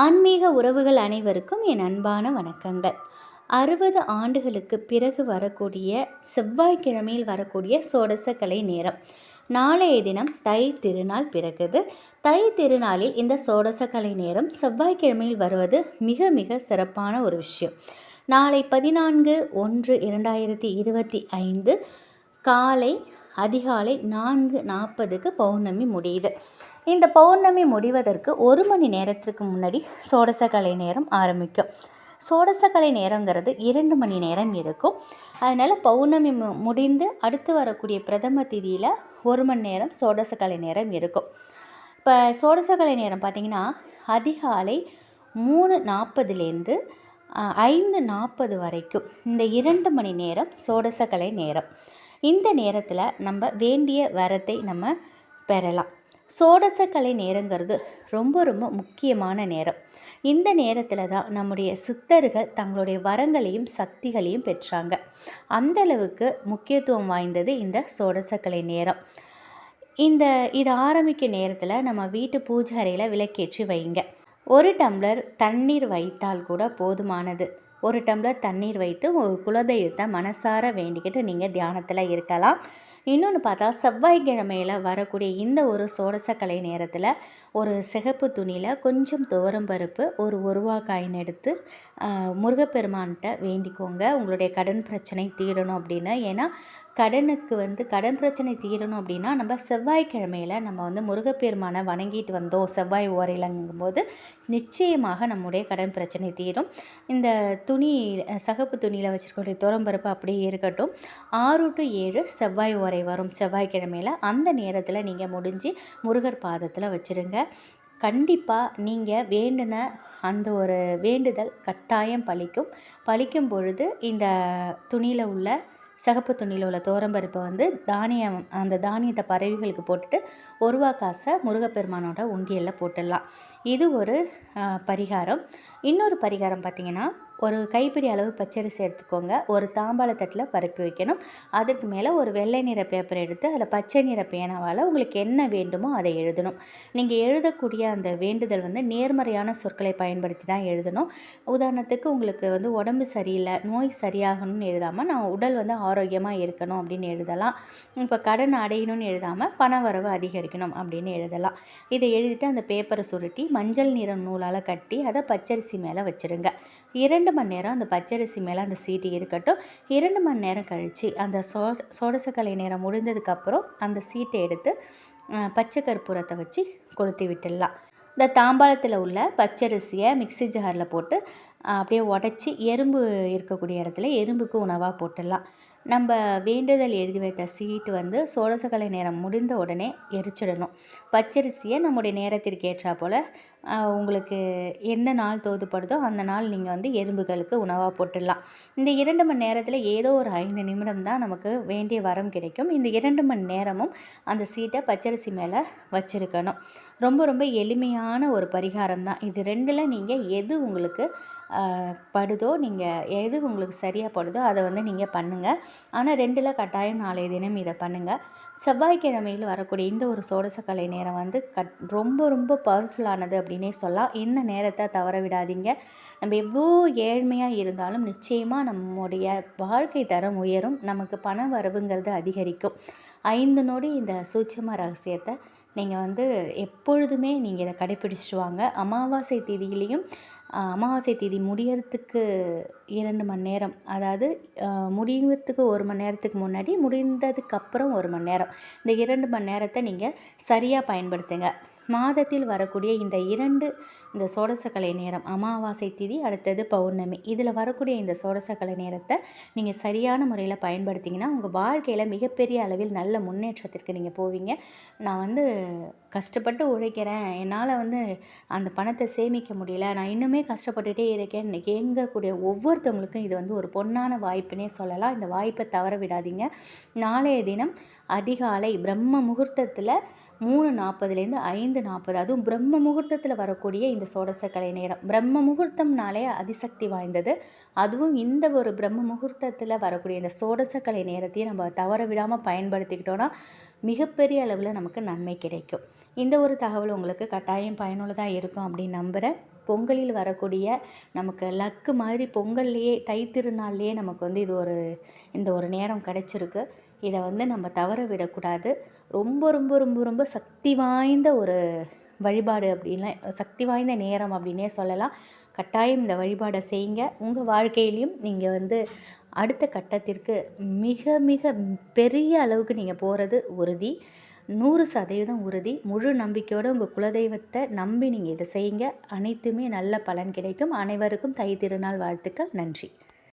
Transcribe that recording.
ஆன்மீக உறவுகள் அனைவருக்கும் என் அன்பான வணக்கங்கள். 60 ஆண்டுகளுக்கு பிறகு வரக்கூடிய செவ்வாய்க்கிழமையில் வரக்கூடிய சோடசக்கலை நேரம். நாளைய தினம் தை திருநாள் பிறகுது. தை திருநாளில் இந்த சோடசக்கலை நேரம் செவ்வாய்க்கிழமையில் வருவது மிக மிக சிறப்பான ஒரு விஷயம். நாளை 14/1/2025 காலை அதிகாலை 4:40க்கு பௌர்ணமி முடியுது. இந்த பௌர்ணமி முடிவதற்கு 1 மணி நேரத்திற்கு முன்னாடி சோடசக்கலை நேரம் ஆரம்பிக்கும். சோடசக்கலை நேரங்கிறது 2 மணி நேரம் இருக்கும். அதனால் பௌர்ணமி முடிந்து அடுத்து வரக்கூடிய பிரதம திதியில் 1 மணி நேரம் சோடசக்கலை நேரம் இருக்கும். இப்போ சோடசக்கலை நேரம் பார்த்திங்கன்னா அதிகாலை 3:40லேருந்து 5:40 வரைக்கும் இந்த 2 மணி நேரம் சோடசக்கலை நேரம். இந்த நேரத்தில் நம்ம வேண்டிய வரத்தை நம்ம பெறலாம். சோடசக்கலை நேரங்கிறது ரொம்ப ரொம்ப முக்கியமான நேரம். இந்த நேரத்தில் தான் நம்முடைய சித்தர்கள் தங்களுடைய வரங்களையும் சக்திகளையும் பெற்றாங்க. அந்தளவுக்கு முக்கியத்துவம் வாய்ந்தது இந்த சோடசக்கலை நேரம். இது ஆரம்பிக்க நேரத்தில் நம்ம வீட்டு பூஜை அறையில் விளக்கேற்றி வைங்க. 1 டம்ளர் தண்ணீர் வைத்தால் கூட போதுமானது. 1 டம்ளர் தண்ணீர் வைத்து ஒரு குலதெய்வத்தை மனசார வேண்டிக்கிட்டு நீங்கள் தியானத்தில் இருக்கலாம். இன்னொன்று பார்த்தா செவ்வாய்க்கிழமையில் வரக்கூடிய இந்த ஒரு சோடசக்கலை நேரத்தில் ஒரு சிகப்பு துணியில் கொஞ்சம் துவரம்பருப்பு, ஒரு ரூபா காயின் எடுத்து முருகப்பெருமான்கிட்ட வேண்டிக்கோங்க. உங்களுடைய கடன் பிரச்சனை தீரணும் அப்படின்னு. ஏன்னா கடன் பிரச்சனை தீரணும் அப்படின்னா நம்ம செவ்வாய்க்கிழமையில் நம்ம முருகப்பெருமானை வணங்கிட்டு வந்தோம் செவ்வாய் ஓரையிலங்கும்போது நிச்சயமாக நம்முடைய கடன் பிரச்சனை தீரும். இந்த சகப்பு துணியில் வச்சுருக்கக்கூடிய துவரம்பருப்பு அப்படியே இருக்கட்டும். 6 to 7 செவ்வாய் ஓரை வரும் செவ்வாய்க்கிழமையில். அந்த நேரத்தில் நீங்கள் முடிஞ்சு முருகர் பாதத்தில் வச்சுருங்க. கண்டிப்பாக நீங்கள் வேண்டின அந்த ஒரு வேண்டுதல் கட்டாயம் பலிக்கும் பொழுது இந்த துணியில் உள்ள சிகப்பு துணியில் உள்ள துவரம்பருப்பை அந்த தானியத்தை பறவைகளுக்கு போட்டுட்டு 1 ரூபா காசை முருகப்பெருமானோட உண்டியலில் போட்டுடலாம். இது ஒரு பரிகாரம். இன்னொரு பரிகாரம் பார்த்திங்கன்னா, ஒரு கைப்பிடி அளவு பச்சரிசி எடுத்துக்கோங்க. ஒரு தாம்பாள தட்டில் பரப்பி வைக்கணும். அதுக்கு மேலே ஒரு வெள்ளை நிற பேப்பர் எடுத்து அதில் பச்சை நிற பேனாவால் உங்களுக்கு என்ன வேண்டுமோ அதை எழுதணும். நீங்கள் எழுதக்கூடிய அந்த வேண்டுதல் நேர்மறையான சொற்களை பயன்படுத்தி தான் எழுதணும். உதாரணத்துக்கு உங்களுக்கு உடம்பு சரியில்லை, நோய் சரியாகணும்னு எழுதாமல் நான் உடல் ஆரோக்கியமாக இருக்கணும் அப்படின்னு எழுதலாம். இப்போ கடன் அடையணும்னு எழுதாமல் பண வரவு அதிகரிக்கணும் அப்படின்னு எழுதலாம். இதை எழுதிட்டு அந்த பேப்பரை சுருட்டி மஞ்சள் நிற நூலால் கட்டி அதை பச்சரிசி மேலே வச்சுருங்க. 2 மணி நேரம் அந்த பச்சரிசி மேலே அந்த சீட்டு இருக்கட்டும். 2 மணி நேரம் கழித்து அந்த சோடசக்கலை நேரம் முடிந்ததுக்கப்புறம் அந்த சீட்டை எடுத்து பச்சை கற்பூரத்தை வச்சு கொளுத்தி விட்டுடலாம். இந்த தாம்பாளத்தில் உள்ள பச்சரிசியை மிக்சி ஜாரில் போட்டு அப்படியே உடச்சி எறும்பு இருக்கக்கூடிய இடத்துல எறும்புக்கு உணவாக போட்டுடலாம். நம்ம வேண்டுதல் எழுதி வைத்த சீட்டு சோடசக்கலை நேரம் முடிந்த உடனே எரிச்சிடணும். பச்சரிசியை நம்முடைய நேரத்திற்கு ஏற்றா போல் உங்களுக்கு எந்த நாள் தோதுப்படுதோ அந்த நாள் நீங்கள் எறும்புகளுக்கு உணவாக போட்டுடலாம். இந்த 2 மணி நேரத்தில் ஏதோ ஒரு 5 நிமிடம் தான் நமக்கு வேண்டிய வரம் கிடைக்கும். இந்த 2 மணி நேரமும் அந்த சீட்டை பச்சரிசி மேலே வச்சுருக்கணும். ரொம்ப ரொம்ப எளிமையான ஒரு பரிகாரம் தான் இது. 2ல் நீங்கள் எது உங்களுக்கு படுதோ, நீங்கள் எது உங்களுக்கு சரியாக படுதோ அதை நீங்கள் பண்ணுங்கள். ஆனால் 2ல் கட்டாயம் நாளைய தினம் இதை பண்ணுங்கள். செவ்வாய்க்கிழமையில் வரக்கூடிய இந்த ஒரு சோடசக்கலை நேரம் ரொம்ப ரொம்ப பவர்ஃபுல்லானது அப்படின்னே சொல்லலாம். இந்த நேரத்தை தவற விடாதீங்க. நம்ம எவ்வளோ ஏழ்மையாக இருந்தாலும் நிச்சயமாக நம்முடைய வாழ்க்கை தரம் உயரும். நமக்கு பண வரவுங்கிறது அதிகரிக்கும். 5 நொடி இந்த சூட்சம ரகசியத்தை நீங்கள் எப்பொழுதுமே நீங்கள் இதை கடைப்பிடிச்சிட்டு வாங்க. அமாவாசை தேதி முடியறதுக்கு 2 மணி நேரம், அதாவது முடிவதுக்கு 1 மணி நேரத்துக்கு முன்னாடி, முடிந்ததுக்கப்புறம் 1 மணி நேரம், இந்த 2 மணி நேரத்தை நீங்கள் சரியாக பயன்படுத்துங்க. மாதத்தில் வரக்கூடிய இந்த சோடசக்கலை நேரம், அமாவாசை திதி அடுத்தது பௌர்ணமி, இதில் வரக்கூடிய இந்த சோடசக்கலை நேரத்தை நீங்கள் சரியான முறையில் பயன்படுத்திங்கன்னா உங்கள் வாழ்க்கையில் மிகப்பெரிய அளவில் நல்ல முன்னேற்றத்திற்கு நீங்கள் போவீங்க. நான் கஷ்டப்பட்டு உழைக்கிறேன், என்னால் அந்த பணத்தை சேமிக்க முடியல, நான் இன்னுமே கஷ்டப்பட்டுகிட்டே இருக்கேன், இன்றைக்கி ஏங்கக்கூடிய ஒவ்வொருத்தவங்களுக்கும் இது ஒரு பொன்னான வாய்ப்புனே சொல்லலாம். இந்த வாய்ப்பை தவற விடாதீங்க. நாளைய தினம் அதிகாலை பிரம்ம முகூர்த்தத்தில் 3:40லேருந்து 5:40, அதுவும் பிரம்ம முகூர்த்தத்தில் வரக்கூடிய இந்த சோடசக்கலை நேரம். பிரம்ம முகூர்த்தம்னாலே அதிசக்தி வாய்ந்தது. அதுவும் இந்த ஒரு பிரம்ம முகூர்த்தத்தில் வரக்கூடிய இந்த சோடசக்கலை நேரத்தையும் நம்ம தவற விடாமல் பயன்படுத்திக்கிட்டோன்னா மிகப்பெரிய அளவில் நமக்கு நன்மை கிடைக்கும். இந்த ஒரு தகவல் உங்களுக்கு கட்டாயம் பயனுள்ளதாக இருக்கும் அப்படின்னு நம்புகிறேன். பொங்கலில் வரக்கூடிய நமக்கு லக்கு மாதிரி பொங்கல்லையே தைத்திருநாள்லேயே நமக்கு வந்து இந்த ஒரு நேரம் கிடச்சிருக்கு. இதை வந்து நம்ம தவற விடக்கூடாது. ரொம்ப ரொம்ப ரொம்ப ரொம்ப சக்தி வாய்ந்த ஒரு வழிபாடு அப்படின்னா சக்தி வாய்ந்த நேரம் அப்படின்னே சொல்லலாம். கட்டாயம் இந்த வழிபாடை செய்யுங்க. உங்கள் வாழ்க்கையிலையும் நீங்கள் வந்து அடுத்த கட்டத்திற்கு மிக மிக பெரிய அளவுக்கு நீங்கள் போகிறது உறுதி. 100% உறுதி. முழு நம்பிக்கையோடு உங்கள் குலதெய்வத்தை நம்பி நீங்கள் இதை செய்யுங்க. அனைத்துமே நல்ல பலன் கிடைக்கும். அனைவருக்கும் தை திருநாள் வாழ்த்துக்கள். நன்றி.